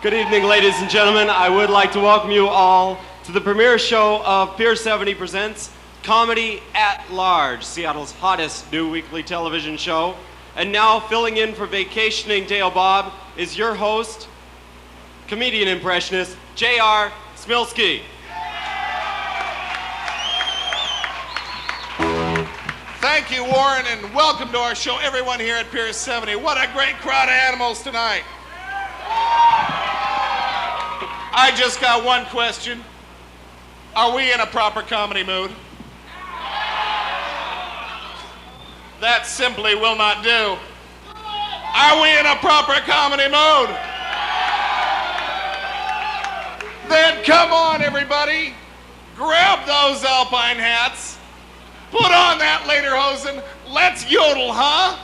Good evening, ladies and gentlemen. I would like to welcome you all to the premiere show of Pier 70 Presents Comedy at Large, Seattle's hottest new weekly television show. And now, filling in for vacationing Dale Bob is your host, comedian impressionist, J.R. Smilsky. Thank you, Warren, and welcome to our show, everyone here at Pier 70. What a great crowd of animals tonight. I just got one question. Are we in a proper comedy mood? That simply will not do. Are we in a proper comedy mood? Then come on, everybody. Grab those alpine hats. Put on that lederhosen. Let's yodel, huh?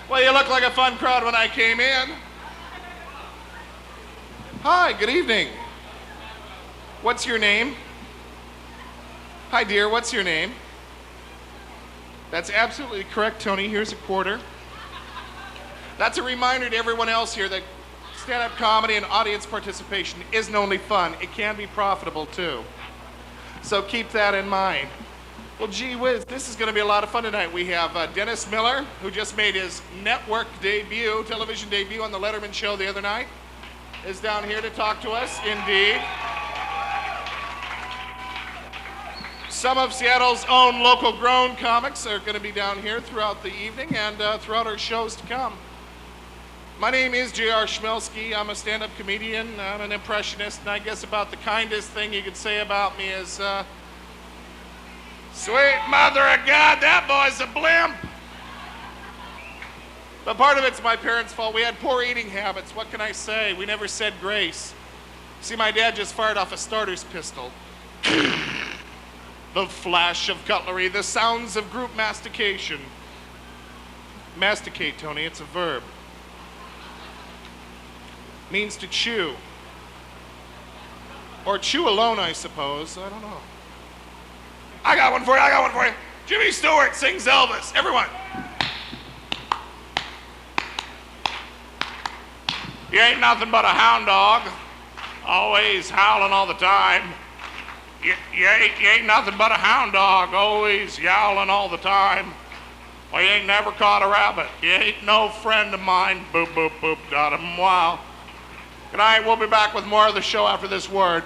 Well, you look like a fun crowd when I came in. Hi, good evening. What's your name? Hi, dear, what's your name? That's absolutely correct, Tony. Here's a quarter. That's a reminder to everyone else here that stand-up comedy and audience participation isn't only fun, it can be profitable too. So keep that in mind. Well, gee whiz, this is going to be a lot of fun tonight. We have Dennis Miller, who just made his network debut, television debut on the Letterman show the other night, is down here to talk to us, indeed. Some of Seattle's own local grown comics are going to be down here throughout the evening and throughout our shows to come. My name is J.R. Schmelsky. I'm a stand-up comedian. I'm an impressionist, and I guess about the kindest thing you could say about me is, sweet mother of God, that boy's a blimp. But part of it's my parents' fault. We had poor eating habits. What can I say? We never said grace. See, my dad just fired off a starter's pistol. The flash of cutlery, the sounds of group mastication. Masticate, Tony, it's a verb. Means to chew. Or chew alone, I suppose. I don't know. I got one for you. Jimmy Stewart sings Elvis. Everyone. You ain't nothing but a hound dog. Always howling all the time. You ain't nothing but a hound dog. Always yowling all the time. Well, you ain't never caught a rabbit. You ain't no friend of mine. Boop, boop, boop, da-dum, Good night. We'll be back with more of the show after this word.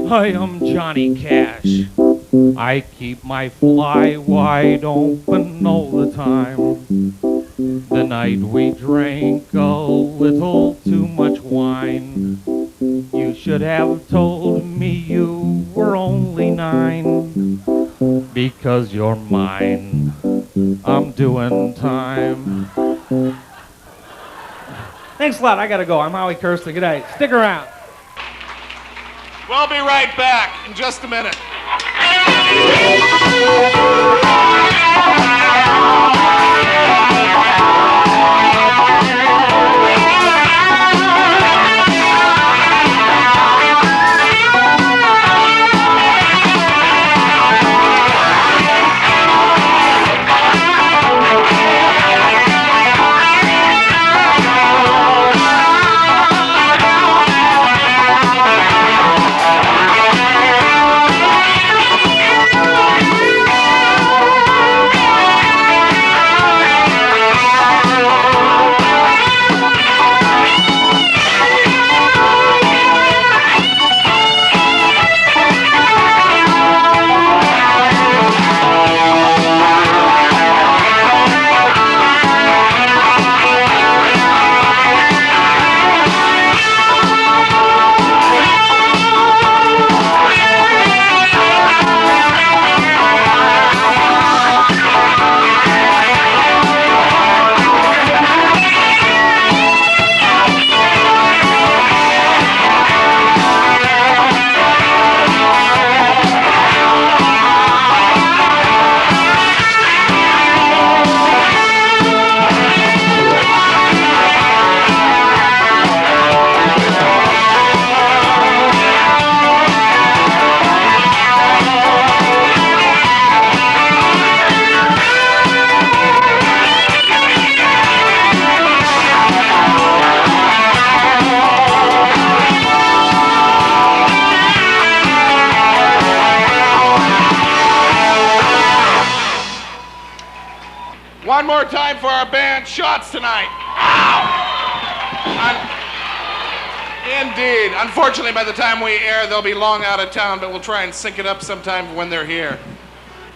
Hi, I'm Johnny Cash. I keep my fly wide open all the time. The night we drank a little too much wine. You should have told me you were only 9. Because you're mine, I'm doing time. Thanks a lot, I gotta go. I'm Howie Kirsten. Good night. Stick around. We'll be right back in just a minute. One more time for our band, Shots tonight. Ow! Indeed. Unfortunately, by the time we air, they'll be long out of town, but we'll try and sync it up sometime when they're here.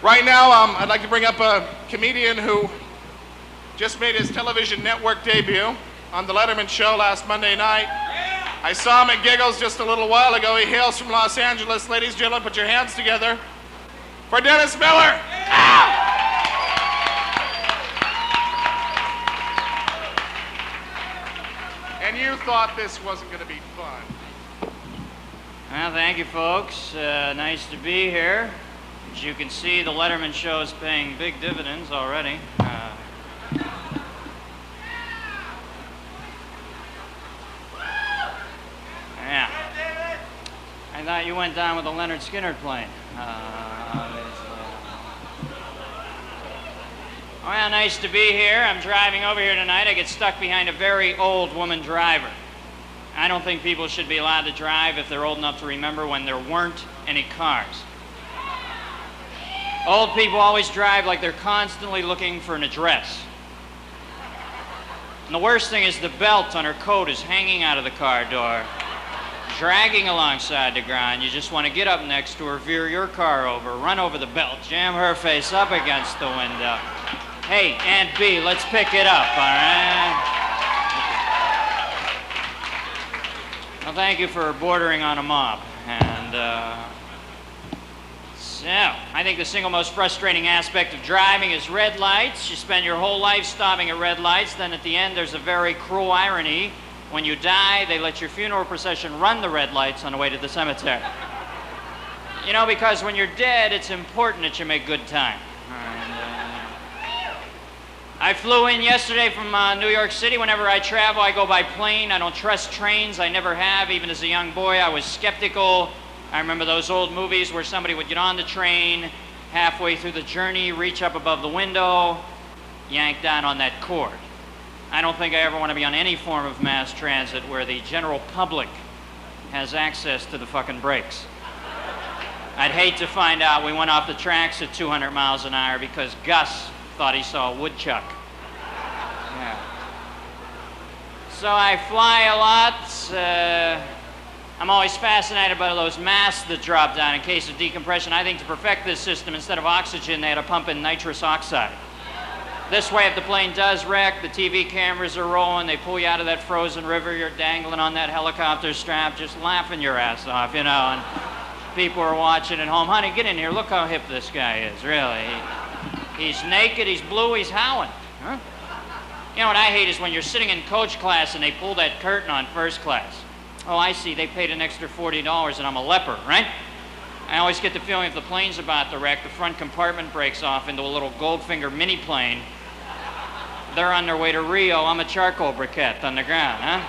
Right now, I'd like to bring up a comedian who just made his television network debut on The Letterman Show last Monday night. I saw him at Giggles just a little while ago. He hails from Los Angeles. Ladies and gentlemen, put your hands together for Dennis Miller. Ow! And you thought this wasn't going to be fun. Well, thank you, folks. Nice to be here. As you can see, the Letterman Show is paying big dividends already. Yeah. I thought you went down with the Leonard Skinner plane. Well, nice to be here. I'm driving over here tonight. I get stuck behind a very old woman driver. I don't think people should be allowed to drive if they're old enough to remember when there weren't any cars. Old people always drive like they're constantly looking for an address. And the worst thing is the belt on her coat is hanging out of the car door, dragging alongside the ground. You just want to get up next to her, veer your car over, run over the belt, jam her face up against the window. Hey, Aunt B, let's pick it up, all right? Well, thank you for bordering on a mob. And, so, I think the single most frustrating aspect of driving is red lights. You spend your whole life stopping at red lights, then at the end there's a very cruel irony. When you die, they let your funeral procession run the red lights on the way to the cemetery. You know, because when you're dead, it's important that you make good time. I flew in yesterday from New York City. Whenever I travel, I go by plane. I don't trust trains. I never have. Even as a young boy, I was skeptical. I remember those old movies where somebody would get on the train, halfway through the journey, reach up above the window, yank down on that cord. I don't think I ever want to be on any form of mass transit where the general public has access to the fucking brakes. I'd hate to find out we went off the tracks at 200 miles an hour because Gus thought he saw a woodchuck. Yeah. So I fly a lot. I'm always fascinated by those masks that drop down in case of decompression. I think to perfect this system, instead of oxygen, they had to pump in nitrous oxide. This way, if the plane does wreck, the TV cameras are rolling, they pull you out of that frozen river, you're dangling on that helicopter strap, just laughing your ass off, you know, and people are watching at home. Honey, get in here, look how hip this guy is, really. He's naked, he's blue, he's howling. Huh? You know what I hate is when you're sitting in coach class and they pull that curtain on first class. Oh, I see, they paid an extra $40 and I'm a leper, right? I always get the feeling if the plane's about to wreck, the front compartment breaks off into a little Goldfinger mini plane. They're on their way to Rio, I'm a charcoal briquette on the ground, huh?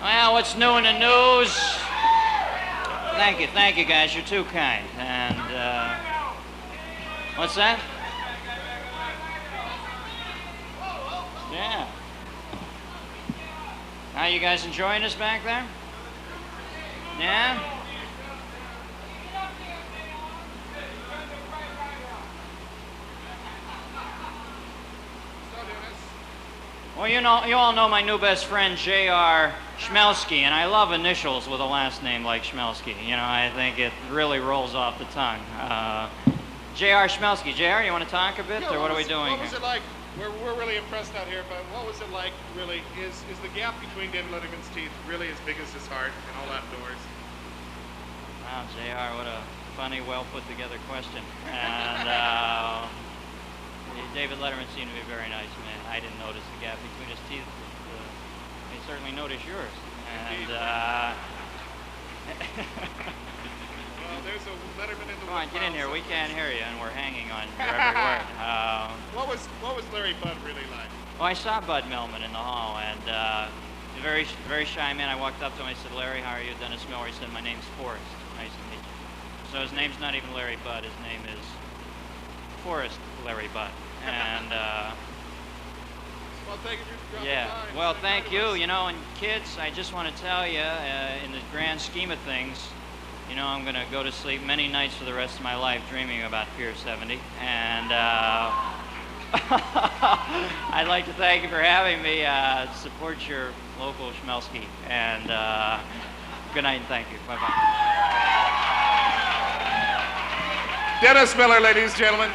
Well, what's new in the news? Thank you guys, you're too kind. And, what's that? Yeah. Are you guys enjoying this back there? Yeah? Well, you all know my new best friend, J.R. Schmelsky, and I love initials with a last name like Schmelsky. You know, I think it really rolls off the tongue. J.R. Schmelsky. J.R., you want to talk a bit, or what are we doing here? What was it like? We're really impressed out here, but what was it like, really? Is the gap between David Letterman's teeth really as big as his heart and all outdoors? Wow, J.R., what a funny, well-put-together question. And David Letterman seemed to be a very nice man. I didn't notice the gap between his teeth. I certainly noticed yours. And, well, there's a Letterman in the come on, get in here. We can't hear you, and we're hanging on your every word. What was Larry Budd really like? Well, I saw Bud Millman in the hall, and a very, very shy man. I walked up to him. I said, "Larry, how are you?" Dennis Miller. He said, "My name's Forrest. Nice to meet you." So his name's not even Larry Budd. His name is Forrest Larry Budd. And well, thank you for dropping yeah. by. Well, thank you. You know, and kids, I just want to tell you, in the grand scheme of things, you know, I'm going to go to sleep many nights for the rest of my life dreaming about Pier 70. And I'd like to thank you for having me. Support your local Schmelski. And good night and thank you. Bye-bye. Dennis Miller, ladies and gentlemen.